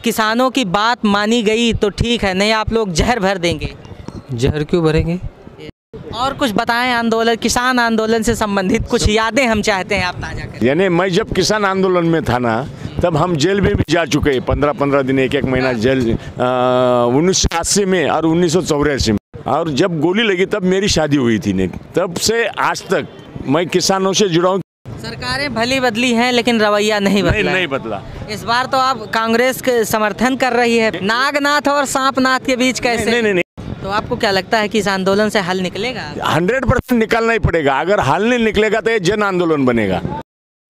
किसानों की बात मानी गई तो ठीक है, नहीं आप लोग जहर भर देंगे? जहर क्यों भरेंगे? और कुछ बताएं, आंदोलन, किसान आंदोलन से संबंधित कुछ यादें हम चाहते हैं आप ताज़ा करें। यानी मैं जब किसान आंदोलन में था ना, तब हम जेल में भी जा चुके हैं, 15-15 दिन, एक महीना जेल, 1980 में और 1984 में। और जब गोली लगी तब मेरी शादी हुई थी। तब से आज तक मैं किसानों से जुड़ा हूँ। सरकारें भली बदली हैं लेकिन रवैया नहीं बदला। नहीं बदला। इस बार तो आप कांग्रेस के समर्थन कर रही है। नागनाथ और सांपनाथ के बीच कैसे? नहीं। तो आपको क्या लगता है कि इस आंदोलन से हल निकलेगा? 100% निकालना ही पड़ेगा। अगर हल नहीं निकलेगा तो ये जन आंदोलन बनेगा।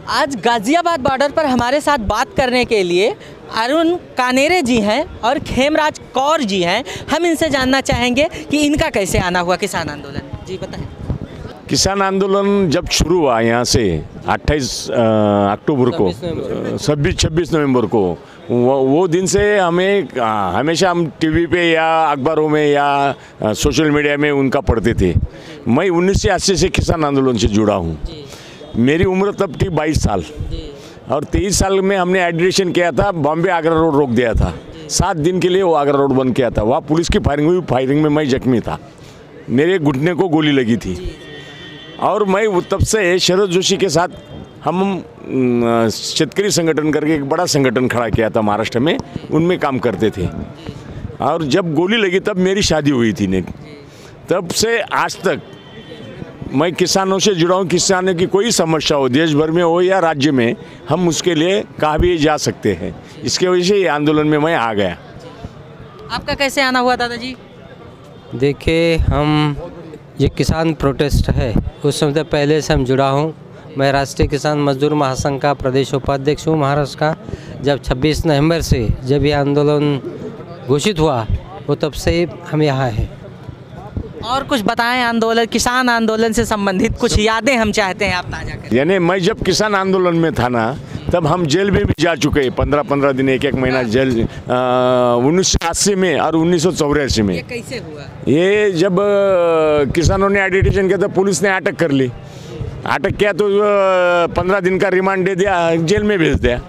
आज गाजियाबाद बॉर्डर पर हमारे साथ बात करने के लिए अरुण कानेरे जी हैं और खेमराज कौर जी हैं। हम इनसे जानना चाहेंगे कि इनका कैसे आना हुआ किसान आंदोलन। जी बताएं। किसान आंदोलन जब शुरू हुआ यहाँ से 28 अक्टूबर को, 26 नवंबर को, वो दिन से हमें हमेशा हम टीवी पे या अखबारों में या सोशल मीडिया में उनका पढ़ते थे। मैं 1980 से किसान आंदोलन से जुड़ा हूँ। मेरी उम्र तब थी 22 साल और 23 साल में हमने एड्रेशन किया था, बॉम्बे आगरा रोड रोक दिया था। 7 दिन के लिए वो आगरा रोड बंद किया था। वहाँ पुलिस की फायरिंग हुई, फायरिंग में मैं जख्मी था, मेरे घुटने को गोली लगी थी। और मैं तब से शरद जोशी के साथ हम शेतकरी संगठन करके एक बड़ा संगठन खड़ा किया था महाराष्ट्र में, उनमें काम करते थे। और जब गोली लगी तब मेरी शादी हुई थी। तब से आज तक मैं किसानों से जुड़ा हूँ। किसानों की कोई समस्या हो, देश भर में हो या राज्य में, हम उसके लिए कहाँ भी जा सकते हैं। इसके वजह से ये आंदोलन में मैं आ गया। आपका कैसे आना हुआ दादाजी? देखिए, हम ये किसान प्रोटेस्ट है उस समय पहले से हम जुड़ा हूँ। मैं राष्ट्रीय किसान मजदूर महासंघ का प्रदेश उपाध्यक्ष हूँ महाराष्ट्र का। जब 26 नवंबर से जब ये आंदोलन घोषित हुआ वो तब से हम यहाँ हैं। और कुछ बताएं, आंदोलन, किसान आंदोलन से संबंधित कुछ यादें हम चाहते हैं आप ताज़ा करें। यानी मैं जब किसान आंदोलन में था ना, तब हम जेल में भी जा चुके हैं, 15-15 दिन, एक महीना जेल, 1980 में और 1984 में। ये कैसे हुआ? ये जब किसानों ने एडिटेशन किया था, पुलिस ने अटक कर ली। अटक किया तो 15 दिन का रिमांड दे दिया, जेल में भेज दिया।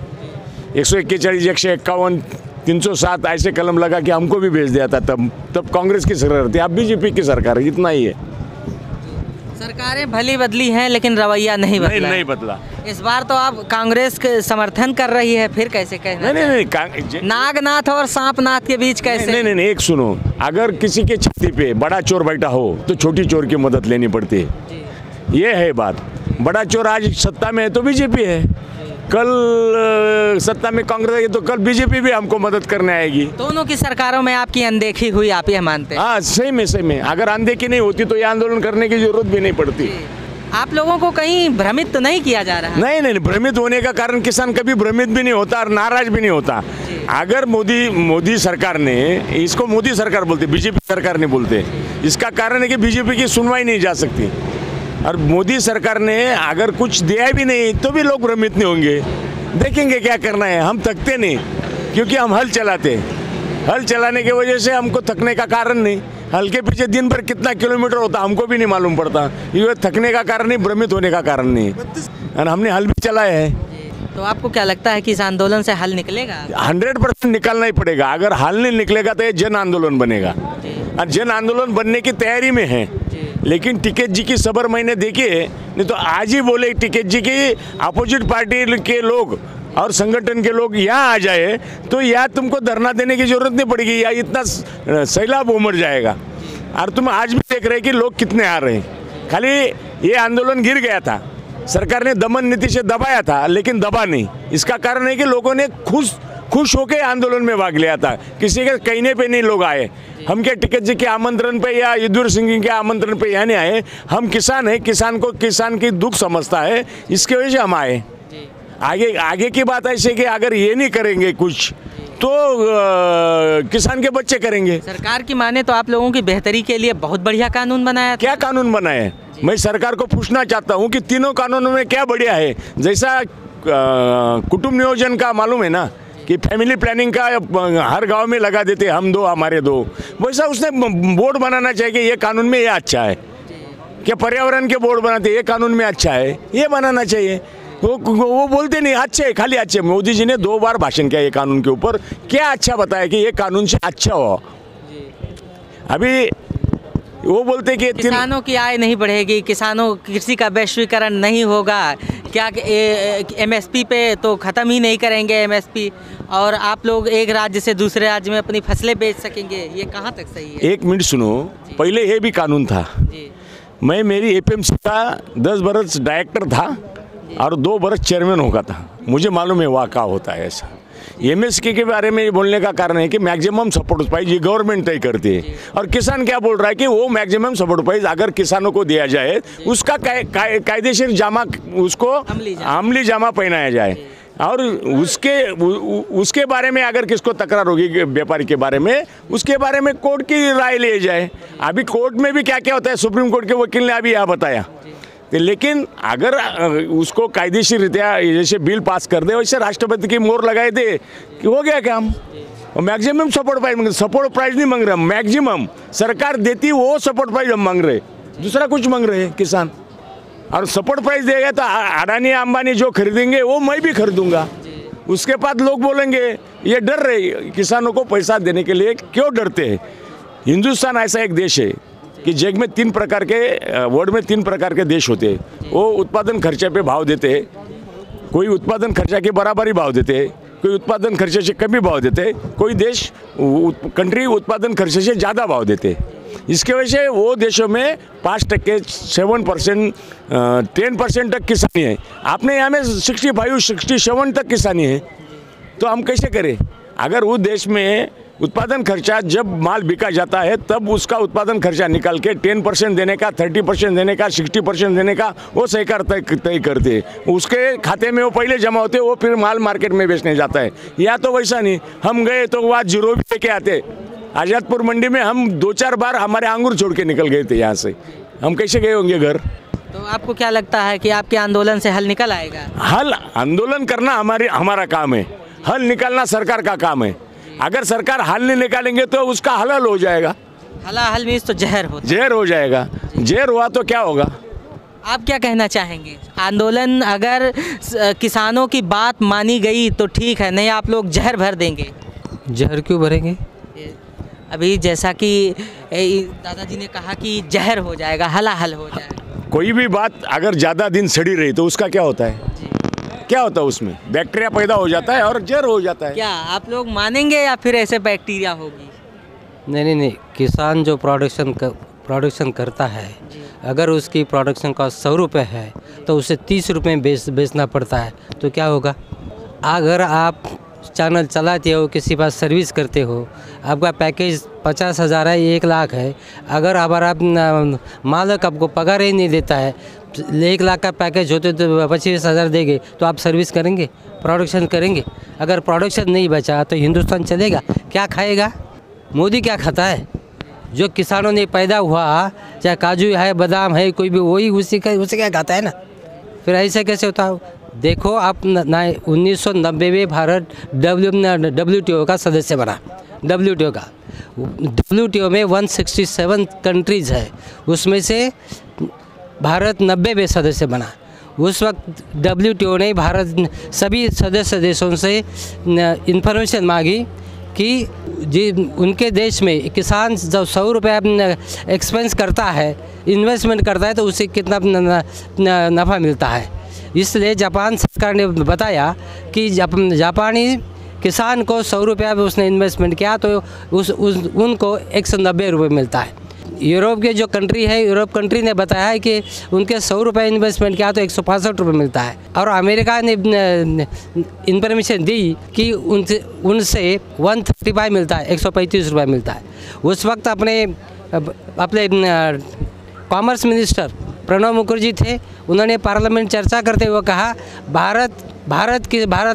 141, 151, 307 ऐसे कलम लगा कि हमको भी भेज दिया था। तब कांग्रेस की सरकार थी, अब बीजेपी की सरकार है। इतना ही है। सरकारें भली बदली हैं लेकिन रवैया नहीं बदला। नहीं बदला। इस बार तो आप कांग्रेस के समर्थन कर रही है, फिर कैसे कहना? नहीं। नागनाथ और सांपनाथ के बीच कैसे? नहीं। एक सुनो, अगर किसी के छाती पे बड़ा चोर बैठा हो तो छोटी चोर की मदद लेनी पड़ती है। ये है बात। बड़ा चोर आज सत्ता में है तो बीजेपी है, कल सत्ता में कांग्रेस है तो कल बीजेपी भी हमको मदद करने आएगी। दोनों की सरकारों में आपकी अनदेखी हुई, आप ये मानते हैं? हाँ, सही में। अगर अनदेखी नहीं होती तो ये आंदोलन करने की जरूरत भी नहीं पड़ती। आप लोगों को कहीं भ्रमित तो नहीं किया जा रहा? नहीं। भ्रमित होने का कारण किसान कभी भ्रमित भी नहीं होता और नाराज भी नहीं होता। अगर मोदी सरकार ने, इसको मोदी सरकार बोलते, बीजेपी सरकार नहीं बोलते, इसका कारण है कि बीजेपी की सुनवाई नहीं जा सकती। और मोदी सरकार ने अगर कुछ दिया भी नहीं तो भी लोग भ्रमित नहीं होंगे। देखेंगे क्या करना है। हम थकते नहीं क्योंकि हम हल चलाते। हल चलाने की वजह से हमको थकने का कारण नहीं। हल के पीछे दिन भर कितना किलोमीटर होता हमको भी नहीं मालूम पड़ता। ये थकने का कारण नहीं, भ्रमित होने का कारण नहीं। और हमने हल भी चलाया है। तो आपको क्या लगता है कि इस आंदोलन से हल निकलेगा? 100% निकालना ही पड़ेगा। अगर हल नहीं निकलेगा तो ये जन आंदोलन बनेगा और जन आंदोलन बनने की तैयारी में है। लेकिन टिकैत जी की सबर मैंने देखी है। नहीं तो आज ही बोले टिकैत जी की अपोजिट पार्टी के लोग और संगठन के लोग यहाँ आ जाए तो यहाँ तुमको धरना देने की जरूरत नहीं पड़ेगी, या इतना सैलाब उमड़ जाएगा। और तुम आज भी देख रहे कि लोग कितने आ रहे हैं। खाली ये आंदोलन गिर गया था, सरकार ने दमन नीति से दबाया था लेकिन दबा नहीं। इसका कारण है कि लोगों ने खुश होकर आंदोलन में भाग लिया था। किसी के कहने पे नहीं लोग आए। हम क्या टिकैत जी के आमंत्रण पे या युद्धवीर सिंह जी के आमंत्रण पे यहाँ नहीं आए। हम किसान हैं, किसान को किसान की दुख समझता है, इसके वजह से हम आए। आगे की बात ऐसे कि अगर ये नहीं करेंगे कुछ तो किसान के बच्चे करेंगे। सरकार की माने तो आप लोगों की बेहतरी के लिए बहुत बढ़िया कानून बनाया था। क्या कानून बनाया है? मैं सरकार को पूछना चाहता हूँ कि तीनों कानूनों में क्या बढ़िया है। जैसा कुटुंब नियोजन का मालूम है ना कि फैमिली प्लानिंग का हर गांव में लगा देते, हम दो हमारे दो, वैसा उसने बोर्ड बनाना चाहिए कि ये कानून में ये अच्छा है। क्या पर्यावरण के बोर्ड बनाते ये कानून में अच्छा है, ये बनाना चाहिए। वो बोलते नहीं, अच्छे खाली अच्छे। मोदी जी ने 2 बार भाषण किया ये कानून के ऊपर, क्या अच्छा बताया कि ये कानून से अच्छा हो। अभी वो बोलते कि किसानों की आय नहीं बढ़ेगी, किसानों कृषि का वैश्वीकरण नहीं होगा, क्या एमएसपी पे तो ख़त्म ही नहीं करेंगे एमएसपी, और आप लोग एक राज्य से दूसरे राज्य में अपनी फसलें बेच सकेंगे, ये कहाँ तक सही है? 1 मिनट सुनो, पहले ये भी कानून था। मैं मेरी एपीएमसी का 10 बरस डायरेक्टर था और 2 बरस चेयरमैन होगा था, मुझे मालूम है वहाँ क्या होता है। ऐसा एमएसपी के बारे में बोलने का कारण है कि मैक्सिमम सपोर्ट प्राइस ये गवर्नमेंट तय करती है, और किसान क्या बोल रहा है कि वो मैक्सिमम सपोर्ट प्राइस अगर किसानों को दिया जाए उसका कायदेशीर जामा, उसको अमली जामा पहनाया जाए, और उसके बारे में अगर किसको तकरार होगी व्यापारी के बारे में, उसके बारे में कोर्ट की राय ले जाए। अभी कोर्ट में भी क्या क्या होता है, सुप्रीम कोर्ट के वकील ने अभी यहाँ बताया। लेकिन अगर उसको कायदेशीर रीत्या जैसे बिल पास कर दे, वैसे राष्ट्रपति की मोहर लगाए दे कि हो गया काम। और मैक्सिमम सपोर्ट प्राइस नहीं मांग रहे हम, मैक्सिमम सरकार देती वो सपोर्ट प्राइस हम मांग रहे, दूसरा कुछ मांग रहे हैं किसान। और सपोर्ट प्राइस देगा तो अडानी अंबानी जो खरीदेंगे वो मैं भी खरीदूंगा। उसके बाद लोग बोलेंगे ये डर रहे किसानों को पैसा देने के लिए, क्यों डरते हैं? हिंदुस्तान ऐसा एक देश है कि जग में 3 प्रकार के वर्ल्ड में 3 प्रकार के देश होते हैं। वो उत्पादन खर्चे पे भाव देते हैं, कोई उत्पादन खर्चा के बराबर ही भाव देते हैं, कोई उत्पादन खर्चे से कम ही भाव देते हैं, कोई देश कंट्री उत्पादन खर्चे से ज़्यादा भाव देते हैं। इसके वजह से वो देशों में 5%, 7%, 10% तक किसानी है। आपने यहाँ में 65, 67 तक किसानी है, तो हम कैसे करें? अगर उस देश में उत्पादन खर्चा जब माल बिका जाता है तब उसका उत्पादन खर्चा निकाल के 10% देने का, 30% देने का, 60% देने का वो सरकार तय करते हैं। उसके खाते में वो पहले जमा होते, वो फिर माल मार्केट में बेचने जाता है। या तो वैसा नहीं, हम गए तो वहाँ 0 भी लेके आते। आज़ादपुर मंडी में हम 2-4 बार हमारे अंगूर छोड़ के निकल गए थे यहाँ से, हम कैसे गए होंगे घर? तो आपको क्या लगता है कि आपके आंदोलन से हल निकल आएगा? हल आंदोलन करना हमारा काम है, हल निकालना सरकार का काम है। अगर सरकार हल नहीं निकालेंगे तो उसका हल हो जाएगा। हल मीन्स तो जहर हो जाएगा। जहर हुआ तो क्या होगा? आप क्या कहना चाहेंगे? आंदोलन अगर किसानों की बात मानी गई तो ठीक है, नहीं आप लोग जहर भर देंगे? जहर क्यों भरेंगे? अभी जैसा कि दादाजी ने कहा कि जहर हो जाएगा, हल हो जाएगा। कोई भी बात अगर ज़्यादा दिन सड़ी रही तो उसका क्या होता है? क्या होता है उसमें? बैक्टीरिया पैदा हो जाता है और जहर हो जाता है। क्या आप लोग मानेंगे या फिर ऐसे बैक्टीरिया होगी? नहीं, किसान जो प्रोडक्शन करता है, अगर उसकी प्रोडक्शन का 100 रुपये है तो उसे 30 रुपये में बेचना पड़ता है, तो क्या होगा? अगर आप चैनल चलाते हो, किसी पास सर्विस करते हो, आपका पैकेज 50,000 है, 1 लाख है, अगर आप मालिक आपको पगार ही नहीं देता है, 1 लाख का पैकेज होते तो 25,000 देंगे, तो आप सर्विस करेंगे, प्रोडक्शन करेंगे? अगर प्रोडक्शन नहीं बचा तो हिंदुस्तान चलेगा? क्या खाएगा? मोदी क्या खाता है? जो किसानों ने पैदा हुआ, चाहे काजू है, बादाम है, कोई भी, वही उसे क्या खाता है ना। फिर ऐसे कैसे होता है? देखो आप 1990 में भारत WTO का सदस्य बना। WTO में 167 कंट्रीज़ है, उसमें से भारत 90 में सदस्य बना। उस वक्त WTO ने भारत सभी सदस्य देशों से इंफॉर्मेशन मांगी कि जी उनके देश में किसान जब 100 रुपये एक्सपेंस करता है, इन्वेस्टमेंट करता है, तो उसे कितना नफ़ा मिलता है। इसलिए जापान सरकार ने बताया कि जापानी किसान को 100 रुपया में उसने इन्वेस्टमेंट किया तो उनको 190 रुपये मिलता है। यूरोप के जो कंट्री है, यूरोप कंट्री ने बताया है कि उनके 100 रुपये इन्वेस्टमेंट किया तो 165 रुपये मिलता है। और अमेरिका ने इन्फॉर्मेशन दी कि उनसे 135 मिलता है, 135 रुपये मिलता है। उस वक्त अपने कॉमर्स मिनिस्टर प्रणब मुखर्जी थे, उन्होंने पार्लियामेंट चर्चा करते हुए कहा भारत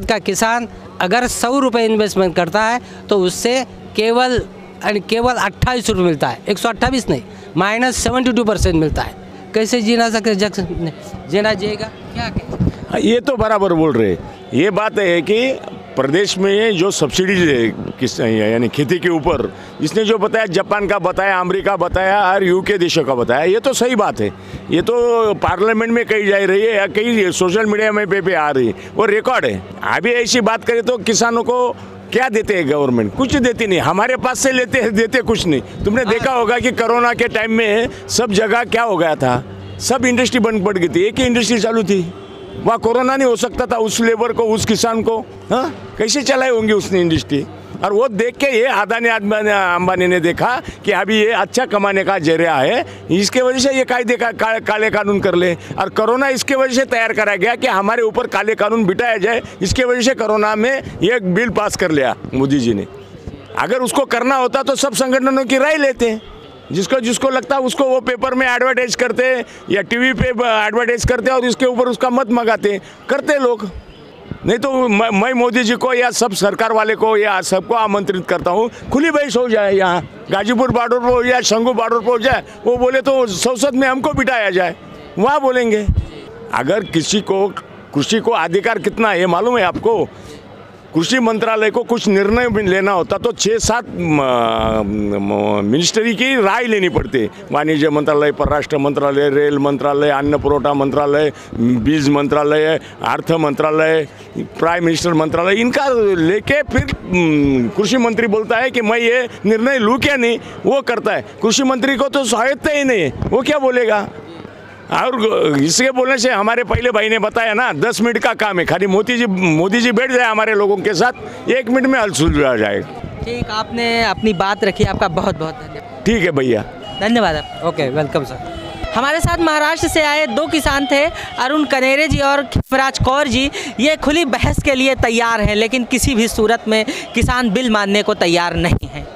का किसान अगर 100 रुपये इन्वेस्टमेंट करता है तो उससे केवल 28 रुपये मिलता है, 128 नहीं, -72% मिलता है। कैसे जीना जिएगा? क्या कहें? ये तो बराबर बोल रहे। ये बात है कि प्रदेश में जो सब्सिडीज है किस यानी खेती के ऊपर, इसने जो बताया जापान का बताया, अमेरिका बताया और यूके देशों का बताया, ये तो सही बात है। ये तो पार्लियामेंट में कही जा रही है या कई सोशल मीडिया में पे आ रही है, वो रिकॉर्ड है। अभी ऐसी बात करें तो किसानों को क्या देते हैं गवर्नमेंट? कुछ देती नहीं, हमारे पास से लेते हैं, देते कुछ नहीं। तुमने देखा होगा कि कोरोना के टाइम में सब जगह क्या हो गया था, सब इंडस्ट्री बंद पड़ गई थी, एक ही इंडस्ट्री चालू थी। वहाँ कोरोना नहीं हो सकता था उस लेबर को, उस किसान को, हाँ कैसे चलाए होंगे उसने इंडस्ट्री? और वो देख के ये अदानी अंबानी ने देखा कि अभी ये अच्छा कमाने का जरिया है, इसके वजह से ये कायदे का काले कानून कर ले। और कोरोना इसके वजह से तैयार करा गया कि हमारे ऊपर काले कानून बिठाया जाए, इसके वजह से कोरोना में ये बिल पास कर लिया मोदी जी ने। अगर उसको करना होता तो सब संगठनों की राय लेते हैं, जिसको जिसको लगता है उसको वो पेपर में एडवर्टाइज करते या टीवी पे एडवर्टाइज करते और उसके ऊपर उसका मत मंगाते करते लोग। नहीं तो मैं मोदी जी को या सब सरकार वाले को या सबको आमंत्रित करता हूँ, खुली बहस हो जाए, यहाँ गाजीपुर बॉर्डर पर हो जाए, शंगू बॉर्डर पर हो जाए, वो बोले तो संसद में हमको बिठाया जाए, वहाँ बोलेंगे। अगर किसी को कृषि को अधिकार कितना है मालूम है आपको? कृषि मंत्रालय को कुछ निर्णय लेना होता तो 6-7 मिनिस्ट्री की राय लेनी पड़ती। वाणिज्य मंत्रालय, परराष्ट्र मंत्रालय, रेल मंत्रालय, अन्न पुरवठा मंत्रालय, बीज मंत्रालय, अर्थ मंत्रालय, प्राइम मिनिस्टर मंत्रालय, इनका लेके फिर कृषि मंत्री बोलता है कि मैं ये निर्णय लूँ क्या नहीं, वो करता है। कृषि मंत्री को तो स्वायत्ता ही नहीं है, वो क्या बोलेगा? और इसके बोलने से हमारे पहले भाई ने बताया ना, 10 मिनट का काम है, खाली मोदी जी बैठ जाए हमारे लोगों के साथ, 1 मिनट में हल सुलझा जाएगा। ठीक, आपने अपनी बात रखी, आपका बहुत बहुत धन्यवाद। ठीक है भैया, धन्यवाद आप। Okay, welcome sir. हमारे साथ महाराष्ट्र से आए 2 किसान थे, अरुण कनेरे जी और खेमराज कौर जी। ये खुली बहस के लिए तैयार हैं, लेकिन किसी भी सूरत में किसान बिल मानने को तैयार नहीं है।